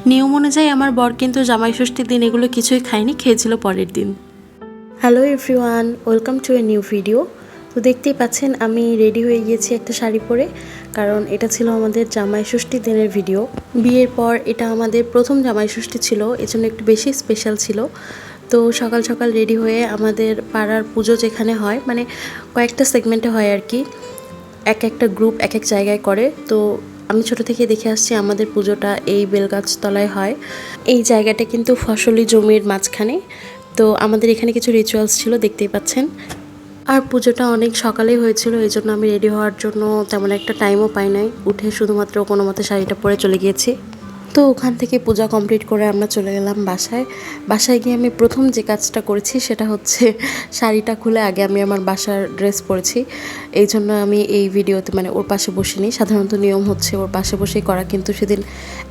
নিয়ম অনুযায়ী আমার বর কিন্তু জামাই ষষ্ঠীর দিন এগুলো কিছুই খায়নি, খেয়েছিল পরের দিন। Hello everyone, welcome to a new video. তো দেখতেই পাচ্ছেন আমি রেডি হয়ে গিয়েছি একটা শাড়ি পরে, কারণ এটা ছিল আমাদের জামাই ষষ্ঠীর দিনের ভিডিও। বিয়ের পর এটা আমাদের প্রথম জামাই ষষ্ঠী ছিল, এজন্য একটু বেশি স্পেশাল ছিল। তো সকাল সকাল রেডি হয়ে আমাদের পাড়ার পুজো যেখানে হয়, মানে কয়েকটা সেগমেন্টে হয় আর কি, এক একটা গ্রুপ এক এক জায়গায় করে। তো আমি ছোট থেকে দেখে আসছি আমাদের পুজোটা এই বেলগাছতলায় হয়। এই জায়গাটা কিন্তু ফসলি জমির মাঝখানে। তো আমাদের এখানে কিছু রিচুয়ালস ছিল, দেখতেই পাচ্ছেন। আর পুজোটা অনেক সকালেই হয়েছিল, এই জন্য আমি রেডি হওয়ার জন্য তেমন একটা টাইমও পাই নাই। উঠে শুধুমাত্র কোনো মতে শাড়িটা পরে চলে গিয়েছি। তো ওখান থেকে পূজা কমপ্লিট করে আমরা চলে গেলাম বাসায়। বাসায় গিয়ে আমি প্রথম যে কাজটা করেছি সেটা হচ্ছে শাড়িটা খুলে আগে আমি আমার বাসার ড্রেস পরেছি। এই জন্য আমি এই ভিডিওতে মানে ওর পাশে বসিনি। সাধারণত নিয়ম হচ্ছে ওর পাশে বসেই করা, কিন্তু সেদিন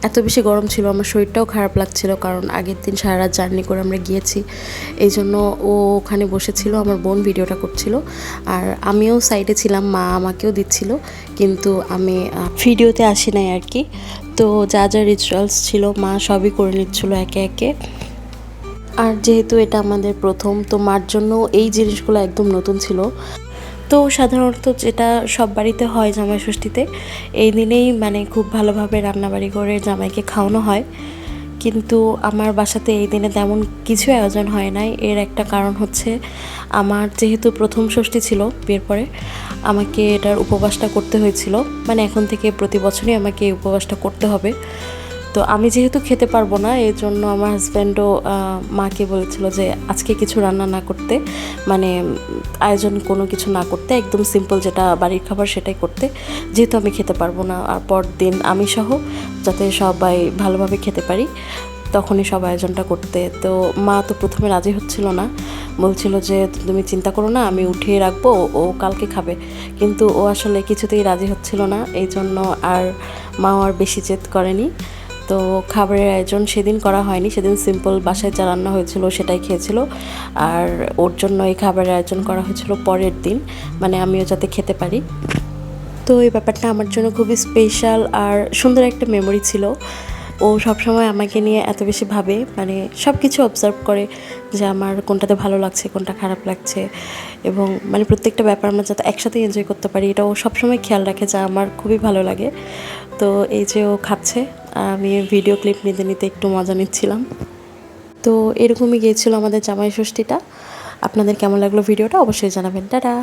এত বেশি গরম ছিল, আমার শরীরটাও খারাপ লাগছিল, কারণ আগের দিন সারা রাত জার্নি করে আমরা গিয়েছি। এই জন্য ও ওখানে বসেছিল, আমার বোন ভিডিওটা করছিল, আর আমিও সাইডে ছিলাম, মা আমাকেও দিচ্ছিল, কিন্তু আমি ভিডিওতে আসি নাই আর কি। তো যা যা রিচুয়ালস ছিল মা সবই করে নিচ্ছিল একে একে। আর যেহেতু এটা আমাদের প্রথম, তো মার জন্য এই জিনিসগুলো একদম নতুন ছিল। তো সাধারণত যেটা সব বাড়িতে হয় জামাই ষষ্ঠীতে, এই দিনেই মানে খুব ভালোভাবে রান্নাবাড়ি করে জামাইকে খাওয়ানো হয়। কিন্তু আমার বাসাতে এই দিনে তেমন কিছু আয়োজন হয় নাই। এর একটা কারণ হচ্ছে আমার যেহেতু প্রথম ষষ্ঠী ছিল বিয়ের পরে, আমাকে এটার উপবাসটা করতে হয়েছিল। মানে এখন থেকে প্রতি বছরই আমাকে এই উপবাসটা করতে হবে। তো আমি যেহেতু খেতে পারবো না, এই জন্য আমার হাজব্যান্ডও মাকে বলেছিল যে আজকে কিছু রান্না না করতে, মানে আয়োজন কোনো কিছু না করতে, একদম সিম্পল যেটা বাড়ির খাবার সেটাই করতে, যেহেতু আমি খেতে পারবো না। আর পরদিন আমি সহ যাতে সবাই ভালোভাবে খেতে পারি, তখনই সব আয়োজনটা করতে। তো মা তো প্রথমে রাজি হচ্ছিল না, বলছিল যে তুমি চিন্তা করো না, আমি উঠিয়ে রাখবো, ও কালকে খাবে। কিন্তু ও আসলে কিছুতেই রাজি হচ্ছিল না, এই জন্য আর মাও আর বেশি জেদ করেনি। তো খাবারের আয়োজন সেদিন করা হয়নি, সেদিন সিম্পল বাসায় যা রান্না হয়েছিল সেটাই খেয়েছিল। আর ওর জন্য এই খাবারের আয়োজন করা হয়েছিল পরের দিন, মানে আমিও যাতে খেতে পারি। তো এই ব্যাপারটা আমার জন্য খুবই স্পেশাল আর সুন্দর একটা মেমোরি ছিল। ও সবসময় আমাকে নিয়ে এত বেশি ভাবে, মানে সব কিছু অবজার্ভ করে যে আমার কোনটাতে ভালো লাগছে, কোনটা খারাপ লাগছে, এবং মানে প্রত্যেকটা ব্যাপার আমরা যাতে একসাথে এনজয় করতে পারি, এটা ও সবসময় খেয়াল রাখে, যা আমার খুবই ভালো লাগে। তো এই যে ও খাচ্ছে, আমি ভিডিও ক্লিপ নিতে নিতে একটু মজা নিচ্ছিলাম। তো এরকমই গিয়েছিল আমাদের জামাই ষষ্ঠীটা। আপনাদের কেমন লাগলো ভিডিওটা অবশ্যই জানাবেন। টাটা।